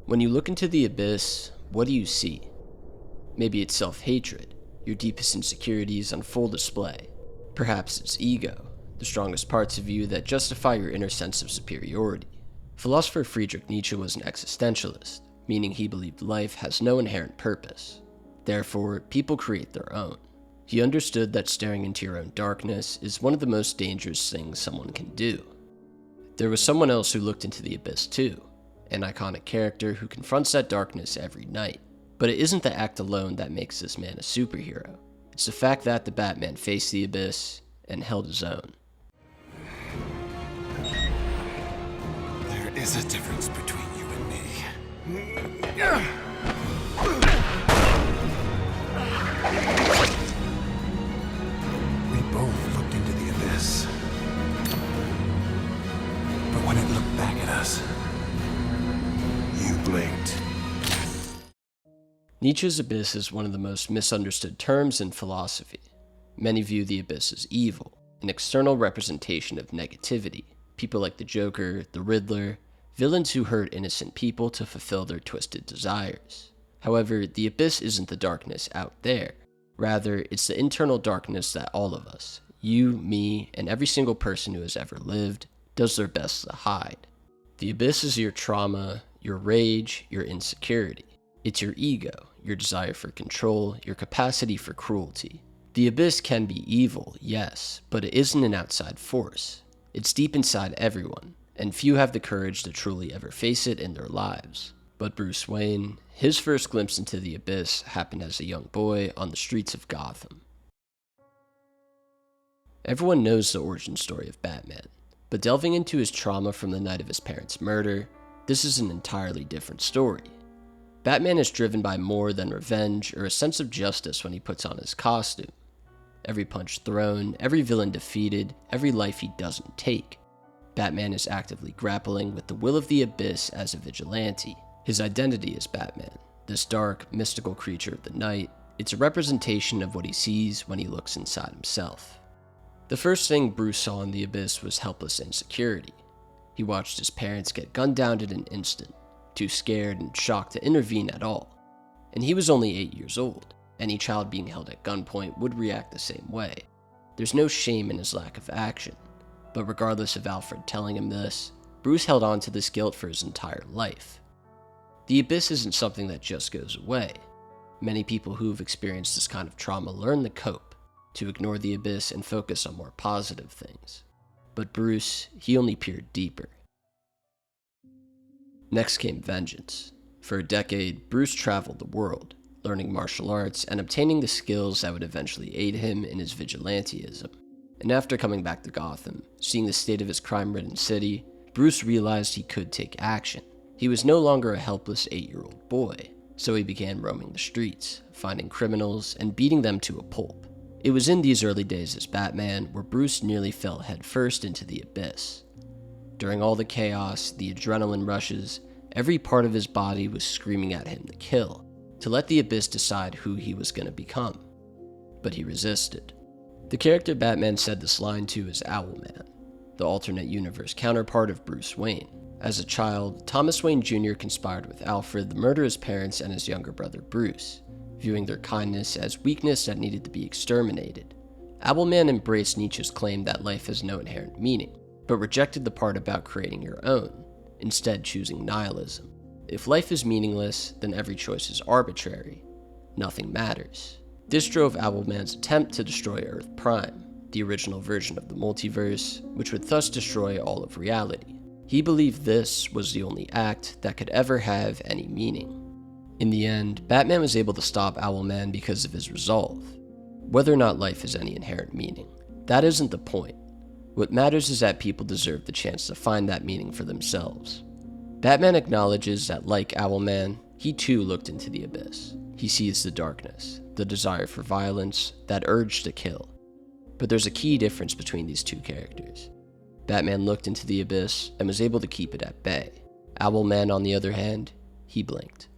When you look into the abyss, what do you see? Maybe it's self-hatred, your deepest insecurities on full display. Perhaps it's ego, the strongest parts of you that justify your inner sense of superiority. Philosopher Friedrich Nietzsche was an existentialist, meaning he believed life has no inherent purpose. Therefore, people create their own. He understood that staring into your own darkness is one of the most dangerous things someone can do. There was someone else who looked into the abyss too, an iconic character who confronts that darkness every night. But it isn't the act alone that makes this man a superhero. It's the fact that the Batman faced the abyss and held his own. There is a difference between you and me. We both looked into the abyss. But when it looked back at us, you blinked. Nietzsche's abyss is one of the most misunderstood terms in philosophy. Many view the abyss as evil, an external representation of negativity. People like the Joker, the Riddler, villains who hurt innocent people to fulfill their twisted desires. However, the abyss isn't the darkness out there. Rather, it's the internal darkness that all of us, you, me, and every single person who has ever lived, does their best to hide. The abyss is your trauma, your rage, your insecurity. It's your ego, your desire for control, your capacity for cruelty. The abyss can be evil, yes, but it isn't an outside force. It's deep inside everyone, and few have the courage to truly ever face it in their lives. But Bruce Wayne, his first glimpse into the abyss happened as a young boy on the streets of Gotham. Everyone knows the origin story of Batman, but delving into his trauma from the night of his parents' murder, this is an entirely different story. Batman is driven by more than revenge or a sense of justice when he puts on his costume. Every punch thrown, every villain defeated, every life he doesn't take. Batman is actively grappling with the will of the abyss as a vigilante. His identity is Batman, this dark, mystical creature of the night. It's a representation of what he sees when he looks inside himself. The first thing Bruce saw in the abyss was helpless insecurity. He watched his parents get gunned down in an instant, too scared and shocked to intervene at all. And he was only 8 years old. Any child being held at gunpoint would react the same way. There's no shame in his lack of action. But regardless of Alfred telling him this, Bruce held on to this guilt for his entire life. The abyss isn't something that just goes away. Many people who've experienced this kind of trauma learn to cope, to ignore the abyss and focus on more positive things. But Bruce, he only peered deeper. Next came vengeance. For a decade, Bruce traveled the world, learning martial arts and obtaining the skills that would eventually aid him in his vigilantism. And after coming back to Gotham, seeing the state of his crime-ridden city, Bruce realized he could take action. He was no longer a helpless 8-year-old boy, so he began roaming the streets, finding criminals and beating them to a pulp. It was in these early days as Batman where Bruce nearly fell headfirst into the abyss. During all the chaos, the adrenaline rushes, every part of his body was screaming at him to kill, to let the abyss decide who he was going to become. But he resisted. The character Batman said this line to is Owlman, the alternate universe counterpart of Bruce Wayne. As a child, Thomas Wayne Jr. conspired with Alfred to murder his parents and his younger brother Bruce, viewing their kindness as weakness that needed to be exterminated. Owlman embraced Nietzsche's claim that life has no inherent meaning, but rejected the part about creating your own, instead choosing nihilism. If life is meaningless, then every choice is arbitrary. Nothing matters. This drove Owlman's attempt to destroy Earth Prime, the original version of the multiverse, which would thus destroy all of reality. He believed this was the only act that could ever have any meaning. In the end, Batman was able to stop Owlman because of his resolve. Whether or not life has any inherent meaning, that isn't the point. What matters is that people deserve the chance to find that meaning for themselves. Batman acknowledges that, like Owlman, he too looked into the abyss. He sees the darkness, the desire for violence, that urge to kill. But there's a key difference between these two characters. Batman looked into the abyss and was able to keep it at bay. Owlman, on the other hand, he blinked.